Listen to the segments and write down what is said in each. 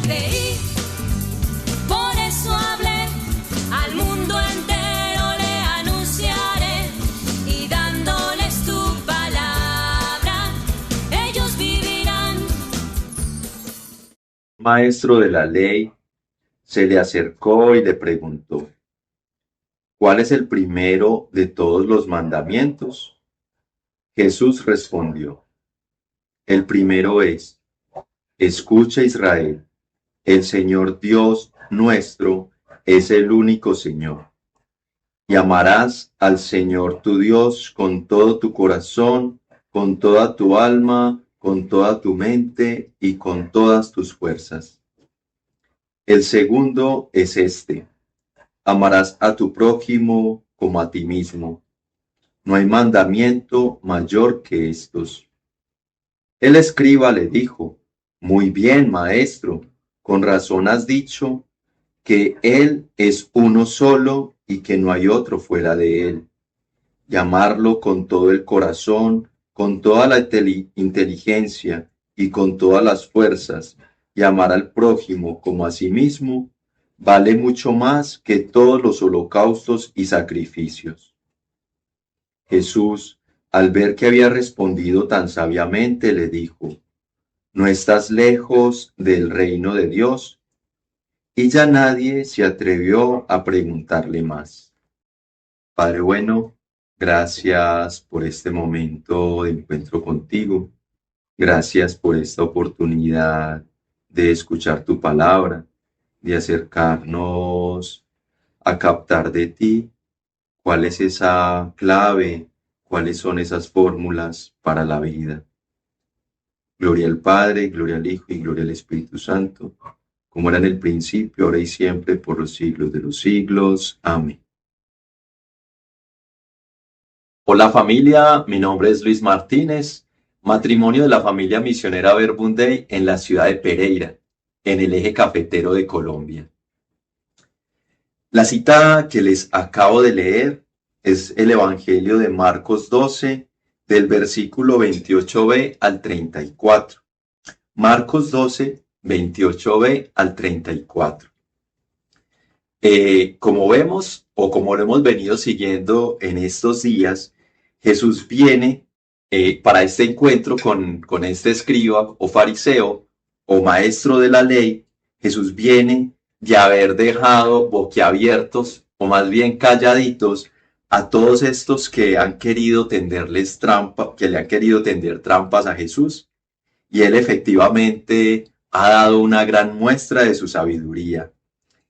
creí, por eso hablé, al mundo entero le anunciaré, y dándoles tu palabra, ellos vivirán. Maestro de la ley se le acercó y le preguntó: ¿cuál es el primero de todos los mandamientos? Jesús respondió: el primero es: escucha, Israel, el Señor Dios nuestro es el único Señor. Y amarás al Señor tu Dios con todo tu corazón, con toda tu alma, con toda tu mente y con todas tus fuerzas. El segundo es este: amarás a tu prójimo como a ti mismo. No hay mandamiento mayor que estos. El escriba le dijo: muy bien, maestro, con razón has dicho que Él es uno solo y que no hay otro fuera de Él. Y amarlo con todo el corazón, con toda la inteligencia y con todas las fuerzas, y amar al prójimo como a sí mismo, vale mucho más que todos los holocaustos y sacrificios. Jesús, al ver que había respondido tan sabiamente, le dijo: no estás lejos del reino de Dios. Y ya nadie se atrevió a preguntarle más. Padre bueno, gracias por este momento de encuentro contigo. Gracias por esta oportunidad de escuchar tu palabra, de acercarnos a captar de ti cuál es esa clave, cuáles son esas fórmulas para la vida. Gloria al Padre, gloria al Hijo y gloria al Espíritu Santo, como era en el principio, ahora y siempre, por los siglos de los siglos. Amén. Hola familia, mi nombre es Luis Martínez, matrimonio de la familia misionera Verbum Dei en la ciudad de Pereira, en el eje cafetero de Colombia. La cita que les acabo de leer es el Evangelio de Marcos 12, del versículo 28b al 34. Marcos 12, 28b al 34. Como vemos, o como lo hemos venido siguiendo en estos días, Jesús viene para este encuentro con este escriba o fariseo o maestro de la ley. Jesús viene de haber dejado boquiabiertos, o más bien calladitos, a todos estos que han querido tenderles trampa, que le han querido tender trampas a Jesús. Y él efectivamente ha dado una gran muestra de su sabiduría.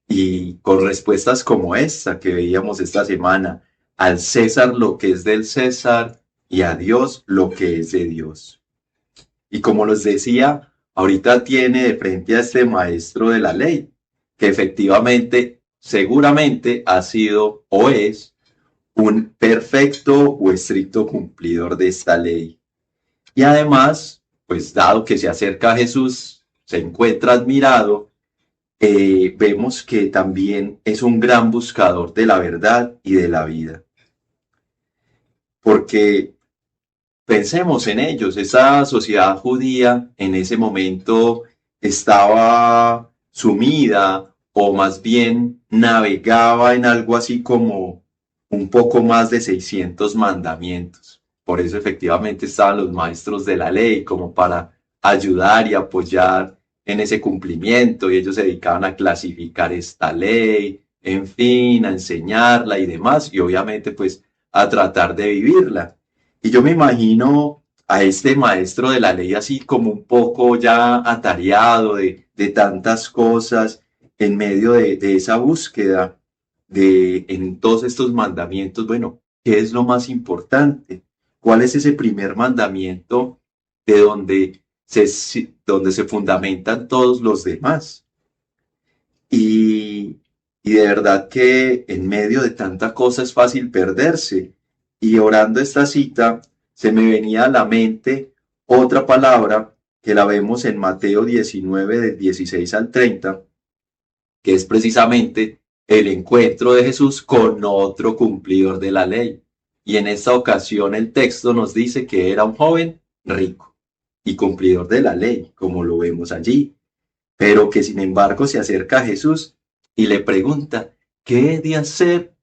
Y con respuestas como esta que veíamos esta semana: al César lo que es del César y a Dios lo que es de Dios. Y como les decía, ahorita tiene de frente a este maestro de la ley, que efectivamente, seguramente ha sido o es un perfecto o estricto cumplidor de esta ley. Y además, pues dado que se acerca a Jesús, se encuentra admirado, vemos que también es un gran buscador de la verdad y de la vida. Porque pensemos en ellos, esa sociedad judía en ese momento estaba sumida, o más bien navegaba en algo así como un poco más de 600 mandamientos. Por eso efectivamente estaban los maestros de la ley como para ayudar y apoyar en ese cumplimiento, y ellos se dedicaban a clasificar esta ley, en fin, a enseñarla y demás, y obviamente pues a tratar de vivirla. Y yo me imagino a este maestro de la ley así como un poco ya atareado de tantas cosas, en medio de esa búsqueda en todos estos mandamientos. Bueno, ¿qué es lo más importante? ¿Cuál es ese primer mandamiento de donde se fundamentan todos los demás? Y de verdad que en medio de tanta cosa es fácil perderse. Y orando esta cita, se me venía a la mente otra palabra que la vemos en Mateo 19, del 16 al 30, que es precisamente el encuentro de Jesús con otro cumplidor de la ley. Y en esta ocasión el texto nos dice que era un joven rico y cumplidor de la ley, como lo vemos allí. pero que sin embargo se acerca a Jesús y le pregunta, ¿qué he de hacer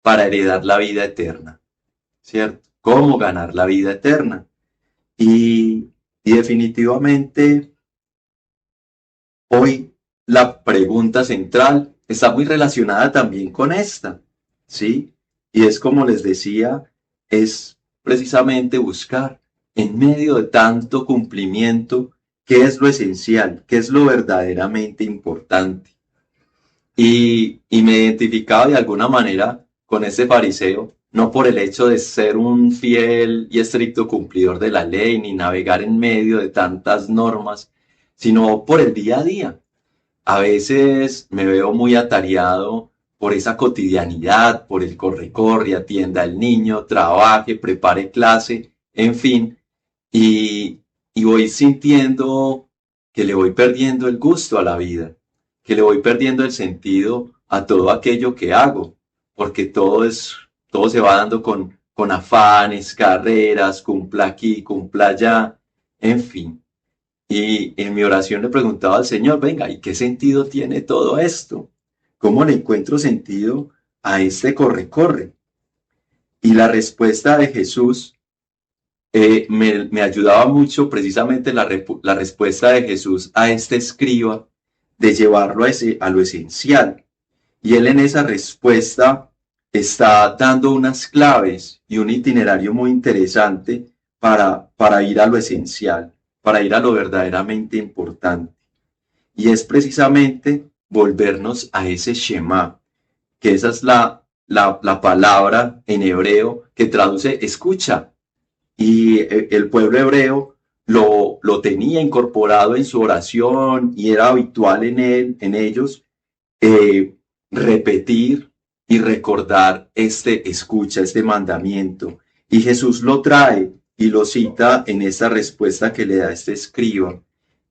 para heredar la vida eterna? ¿Cierto? ¿Cómo ganar la vida eterna? Y definitivamente hoy la pregunta central está muy relacionada también con esta, ¿sí? Y es como les decía, es precisamente buscar en medio de tanto cumplimiento qué es lo esencial, qué es lo verdaderamente importante. Y me identificaba de alguna manera con este fariseo, no por el hecho de ser un fiel y estricto cumplidor de la ley, ni navegar en medio de tantas normas, sino por el día a día. A veces me veo muy atareado por esa cotidianidad, por el corre-corre, atienda al niño, trabaje, prepare clase, en fin, y voy sintiendo que le voy perdiendo el gusto a la vida, que le voy perdiendo el sentido a todo aquello que hago, porque todo se va dando con afanes, carreras, cumpla aquí, cumpla allá, en fin. Y en mi oración le preguntaba al Señor, venga, ¿y qué sentido tiene todo esto? ¿Cómo le encuentro sentido a este corre-corre? Y la respuesta de Jesús me ayudaba mucho, precisamente la respuesta de Jesús a este escriba, de llevarlo a lo esencial. Y él en esa respuesta está dando unas claves y un itinerario muy interesante para ir a lo esencial, para ir a lo verdaderamente importante. Y es precisamente volvernos a ese Shema, que esa es la palabra en hebreo que traduce escucha. Y el pueblo hebreo lo tenía incorporado en su oración y era habitual en ellos eh, repetir y recordar este escucha, este mandamiento. Y Jesús lo trae y lo cita en esta respuesta que le da este escriba.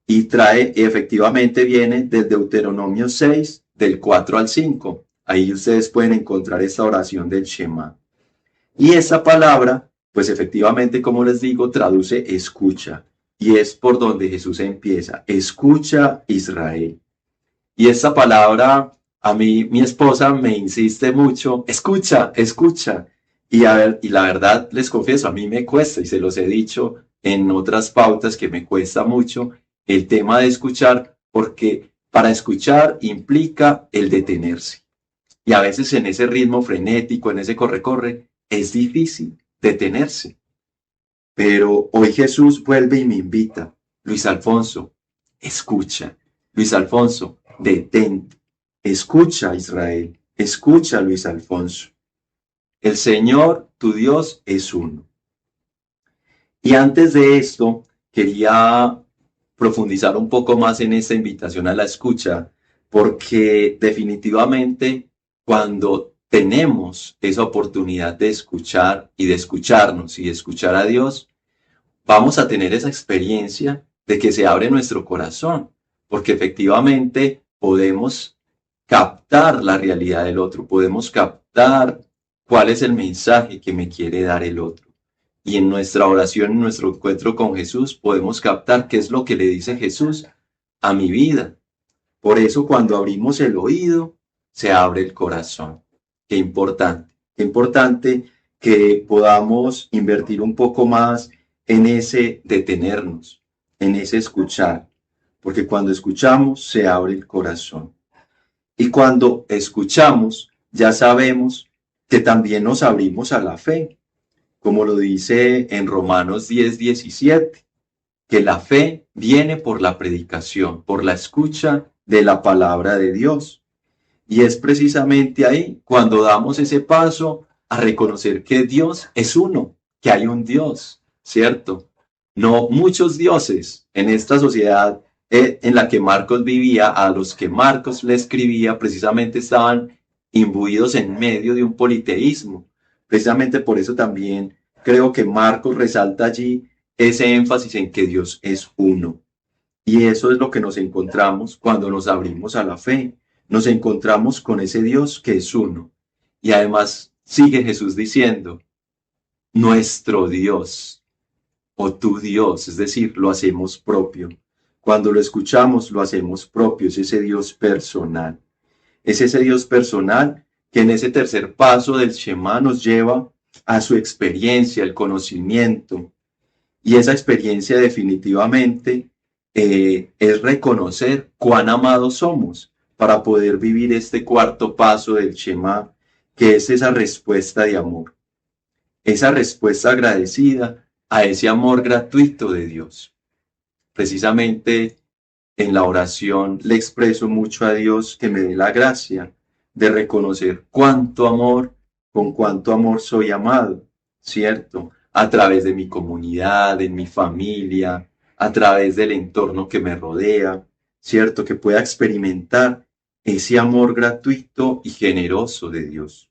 Y trae, efectivamente viene del Deuteronomio 6, del 4 al 5. Ahí ustedes pueden encontrar esta oración del Shema. Y esa palabra, pues efectivamente, como les digo, traduce escucha. Y es por donde Jesús empieza. Escucha, Israel. Y esta palabra, a mí, mi esposa me insiste mucho, escucha, escucha. Y a ver, y la verdad les confieso, a mí me cuesta, y se los he dicho en otras pautas que me cuesta mucho el tema de escuchar, porque para escuchar implica el detenerse. Y a veces en ese ritmo frenético, en ese corre-corre, es difícil detenerse. Pero hoy Jesús vuelve y me invita, Luis Alfonso, escucha. Luis Alfonso, detente. Escucha, Israel. Escucha, Luis Alfonso. El Señor, tu Dios, es uno. Y antes de esto, quería profundizar un poco más en esta invitación a la escucha, porque definitivamente cuando tenemos esa oportunidad de escuchar y de escucharnos y de escuchar a Dios, vamos a tener esa experiencia de que se abre nuestro corazón, porque efectivamente podemos captar la realidad del otro, podemos captar cuál es el mensaje que me quiere dar el otro. Y en nuestra oración, en nuestro encuentro con Jesús, podemos captar qué es lo que le dice Jesús a mi vida. Por eso cuando abrimos el oído, se abre el corazón. Qué importante que podamos invertir un poco más en ese detenernos, en ese escuchar, porque cuando escuchamos se abre el corazón. Y cuando escuchamos, ya sabemos que también nos abrimos a la fe, como lo dice en Romanos 10:17, que la fe viene por la predicación, por la escucha de la palabra de Dios. Y es precisamente ahí cuando damos ese paso a reconocer que Dios es uno, que hay un Dios, ¿cierto? No muchos dioses en esta sociedad en la que Marcos vivía, a los que Marcos le escribía, precisamente estaban imbuidos en medio de un politeísmo. Precisamente por eso también creo que Marcos resalta allí ese énfasis en que Dios es uno. Y eso es lo que nos encontramos cuando nos abrimos a la fe. Nos encontramos con ese Dios que es uno. Y además sigue Jesús diciendo, nuestro Dios o tu Dios, es decir, lo hacemos propio. Cuando lo escuchamos, lo hacemos propio, es ese Dios personal. Es ese Dios personal que en ese tercer paso del Shema nos lleva a su experiencia, el conocimiento. Y esa experiencia definitivamente es reconocer cuán amados somos para poder vivir este cuarto paso del Shema, que es esa respuesta de amor, esa respuesta agradecida a ese amor gratuito de Dios. Precisamente en la oración le expreso mucho a Dios que me dé la gracia de reconocer cuánto amor, con cuánto amor soy amado, ¿cierto? A través de mi comunidad, en mi familia, a través del entorno que me rodea, ¿cierto? Que pueda experimentar ese amor gratuito y generoso de Dios.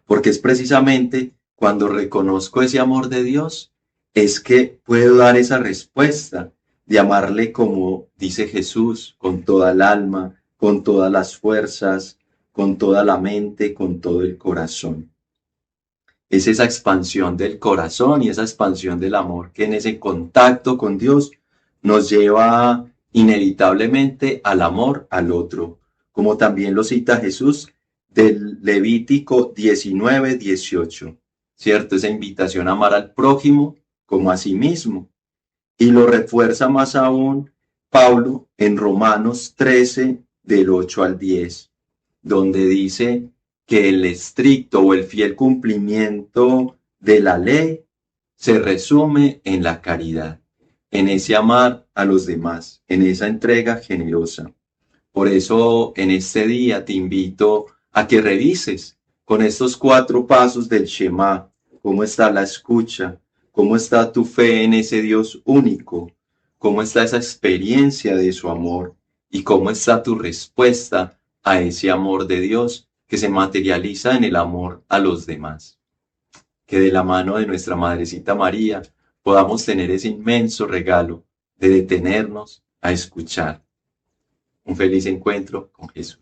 Porque es precisamente cuando reconozco ese amor de Dios, es que puedo dar esa respuesta de amarle como dice Jesús, con toda el alma, con todas las fuerzas, con toda la mente, con todo el corazón. Es esa expansión del corazón y esa expansión del amor que en ese contacto con Dios nos lleva inevitablemente al amor al otro, como también lo cita Jesús del Levítico 19:18, ¿cierto? Esa invitación a amar al prójimo como a sí mismo. Y lo refuerza más aún Pablo en Romanos 13, del 8 al 10, donde dice que el estricto o el fiel cumplimiento de la ley se resume en la caridad, en ese amar a los demás, en esa entrega generosa. Por eso en este día te invito a que revises con estos 4 pasos del Shema, cómo está la escucha, cómo está tu fe en ese Dios único, cómo está esa experiencia de su amor y cómo está tu respuesta a ese amor de Dios que se materializa en el amor a los demás. Que de la mano de nuestra Madrecita María podamos tener ese inmenso regalo de detenernos a escuchar. Un feliz encuentro con Jesús.